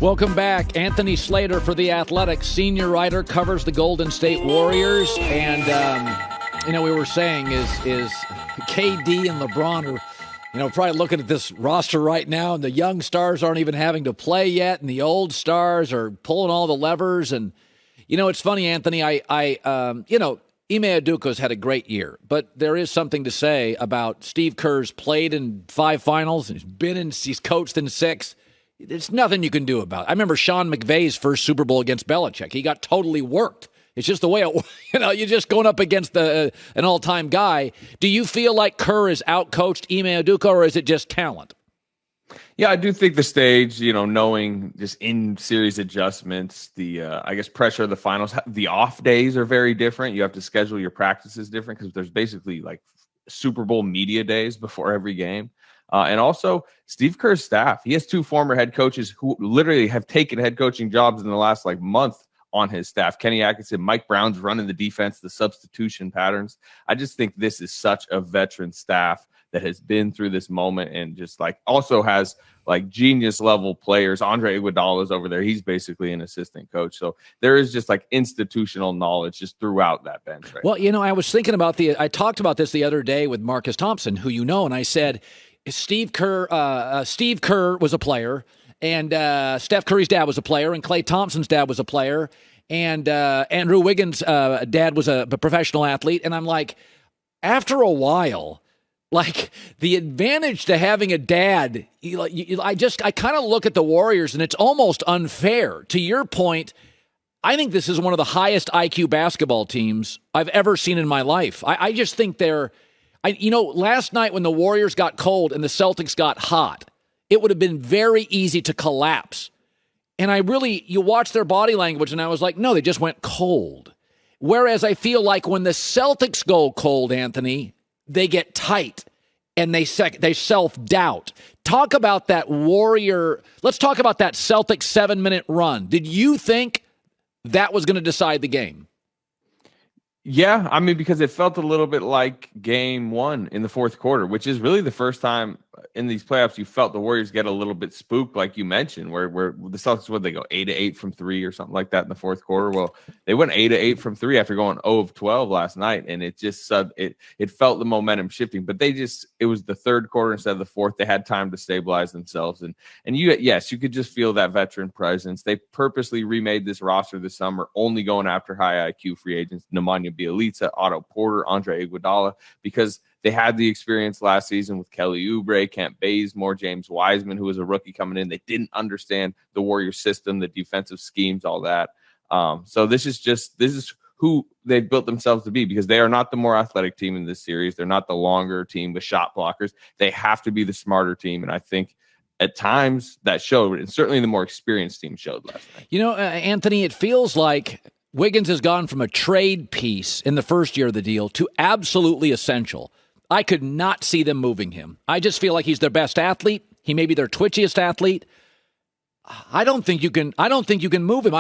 Welcome back. Anthony Slater for The Athletic, senior writer, covers the Golden State Warriors. And, we were saying is KD and LeBron are, probably looking at this roster right now, and the young stars aren't even having to play yet, and the old stars are pulling all the levers. And, it's funny, Anthony, Ime Udoka's had a great year, but there is something to say about Steve Kerr's played in 5 finals, and he's coached in 6. There's nothing you can do about it. I remember Sean McVay's first Super Bowl against Belichick. He got totally worked. It's just the way you're just going up against an all-time guy. Do you feel like Kerr is outcoached Ime Udoka, or is it just talent? Yeah, I do think the stage, knowing just in-series adjustments, the, pressure of the finals, the off days are very different. You have to schedule your practices different because there's basically like Super Bowl media days before every game. And also Steve Kerr's staff. He has 2 former head coaches who literally have taken head coaching jobs in the last month on his staff. Kenny Atkinson, Mike Brown's running the defense, the substitution patterns. I just think this is such a veteran staff that has been through this moment and just also has genius level players. Andre Iguodala is over there. He's basically an assistant coach. So there is just institutional knowledge just throughout that bench. Right well, I was thinking about I talked about this the other day with Marcus Thompson, who and I said, Steve Kerr was a player, and Steph Curry's dad was a player, and Klay Thompson's dad was a player, and Andrew Wiggins' dad was a professional athlete. And I'm like, after a while, the advantage to having a dad, I kind of look at the Warriors, and it's almost unfair. To your point, I think this is one of the highest IQ basketball teams I've ever seen in my life. I just think they're. Last night when the Warriors got cold and the Celtics got hot, it would have been very easy to collapse. And you watch their body language, and I was like, no, they just went cold. Whereas I feel like when the Celtics go cold, Anthony, they get tight and they self-doubt. Talk about that Warrior. Let's talk about that Celtics 7-minute run. Did you think that was going to decide the game? Yeah, because it felt a little bit like game 1 in the fourth quarter, which is really the first time in these playoffs you felt the Warriors get a little bit spooked, like you mentioned, where the Celtics, they go 8-8 from 3 or something like that in the fourth quarter. Well, they went 8-8 from 3 after going 0 of 12 last night, and it just it felt the momentum shifting. But it was the third quarter instead of the fourth. They had time to stabilize themselves, and you could just feel that veteran presence. They purposely remade this roster this summer, only going after high IQ free agents, Nemanja Bjelica, Otto Porter, Andre Iguodala, because they had the experience last season with Kelly Oubre, Kent Bazemore, James Wiseman, who was a rookie coming in. They didn't understand the Warriors system, the defensive schemes, all that. So this is who they've built themselves to be, because they are not the more athletic team in this series. They're not the longer team with shot blockers. They have to be the smarter team. And I think at times that showed, and certainly the more experienced team showed last night. Anthony, it feels like Wiggins has gone from a trade piece in the first year of the deal to absolutely essential. I could not see them moving him. I just feel like he's their best athlete. He may be their twitchiest athlete. I don't think you can move him.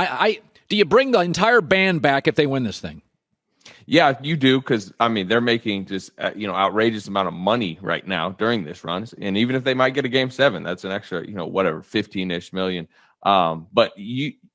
Do you bring the entire band back if they win this thing? Yeah, you do, because they're making just outrageous amount of money right now during this run, and even if they might get a game 7, that's an extra 15-ish million. But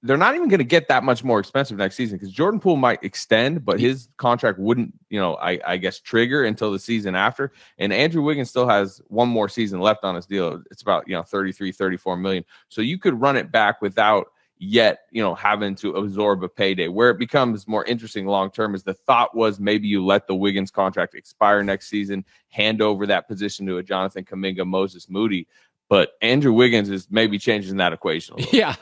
they're not even going to get that much more expensive next season, because Jordan Poole might extend, but his contract wouldn't, I guess, trigger until the season after. And Andrew Wiggins still has one more season left on his deal. It's about, 33, 34 million. So you could run it back without yet, having to absorb a payday. Where it becomes more interesting long-term is the thought was maybe you let the Wiggins contract expire next season, hand over that position to a Jonathan Kuminga, Moses Moody. But Andrew Wiggins is maybe changing that equation a little. Yeah.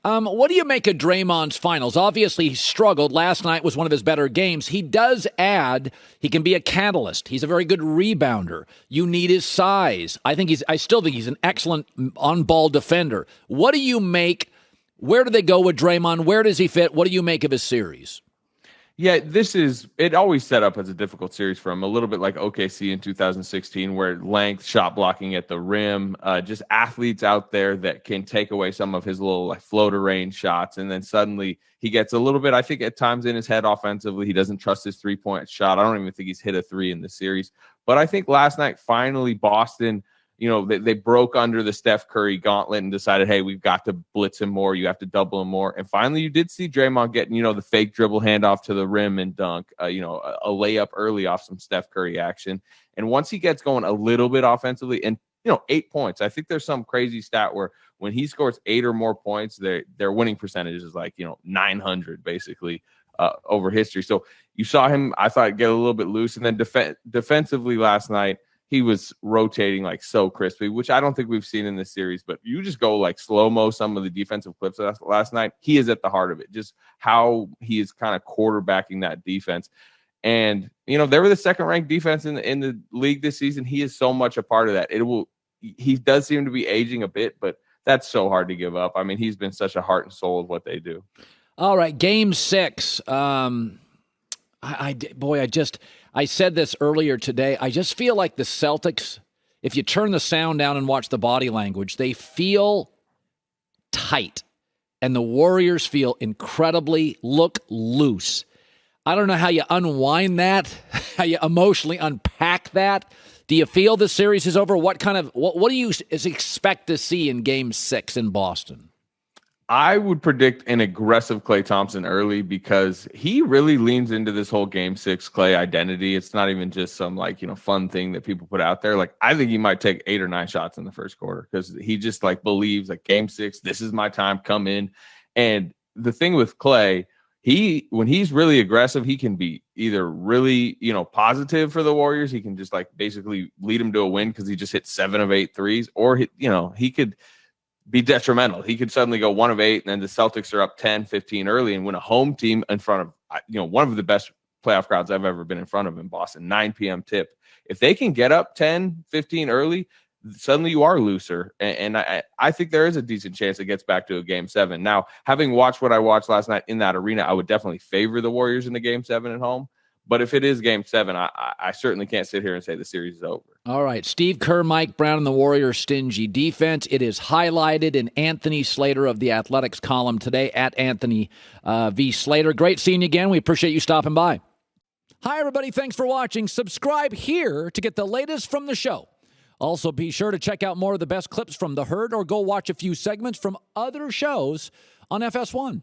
What do you make of Draymond's finals? Obviously, he struggled. Last night was one of his better games. He does add, he can be a catalyst. He's a very good rebounder. You need his size. I still think he's an excellent on-ball defender. What do you make? Where do they go with Draymond? Where does he fit? What do you make of his series? Yeah, it always set up as a difficult series for him, a little bit like OKC in 2016, where length, shot blocking at the rim, just athletes out there that can take away some of his little floater range shots. And then suddenly he gets a little bit, I think at times in his head offensively, he doesn't trust his 3-point shot. I don't even think he's hit a 3 in the series. But I think last night, finally, Boston they broke under the Steph Curry gauntlet and decided, hey, we've got to blitz him more. You have to double him more. And finally, you did see Draymond getting, the fake dribble handoff to the rim and dunk, a layup early off some Steph Curry action. And once he gets going a little bit offensively, and 8 points, I think there's some crazy stat where when he scores 8 or more points, their winning percentage is like 900 basically over history. So you saw him, I thought, get a little bit loose, and then defensively last night, he was rotating like so crispy, which I don't think we've seen in this series. But you just go like slow-mo some of the defensive clips last night. He is at the heart of it, just how he is kind of quarterbacking that defense. And, they were the second-ranked defense in the league this season. He is so much a part of that. He does seem to be aging a bit, but that's so hard to give up. I mean, he's been such a heart and soul of what they do. All right, Game 6. I said this earlier today. I just feel like the Celtics, if you turn the sound down and watch the body language, they feel tight. And the Warriors feel look loose. I don't know how you unwind that, how you emotionally unpack that. Do you feel the series is over? What do you expect to see in Game 6 in Boston? I would predict an aggressive Klay Thompson early because he really leans into this whole Game 6 Klay identity. It's not even just some fun thing that people put out there. Like, I think he might take 8 or 9 shots in the first quarter because he just believes Game 6, this is my time, come in. And the thing with Klay, when he's really aggressive, he can be either really, positive for the Warriors. He can just basically lead them to a win because he just hit 7 of 8 threes, or he could be detrimental. He could suddenly go 1 of 8, and then the Celtics are up 10-15 early and win a home team in front of, one of the best playoff crowds I've ever been in front of in Boston, 9 p.m. tip. If they can get up 10-15 early, suddenly you are looser. And I think there is a decent chance it gets back to a Game 7. Now, having watched what I watched last night in that arena, I would definitely favor the Warriors in the Game 7 at home. But if it is Game 7, I certainly can't sit here and say the series is over. All right. Steve Kerr, Mike Brown, and the Warriors' stingy defense. It is highlighted in Anthony Slater of the Athletics column today, at Anthony V. Slater. Great seeing you again. We appreciate you stopping by. Hi, everybody. Thanks for watching. Subscribe here to get the latest from the show. Also, be sure to check out more of the best clips from The Herd or go watch a few segments from other shows on FS1.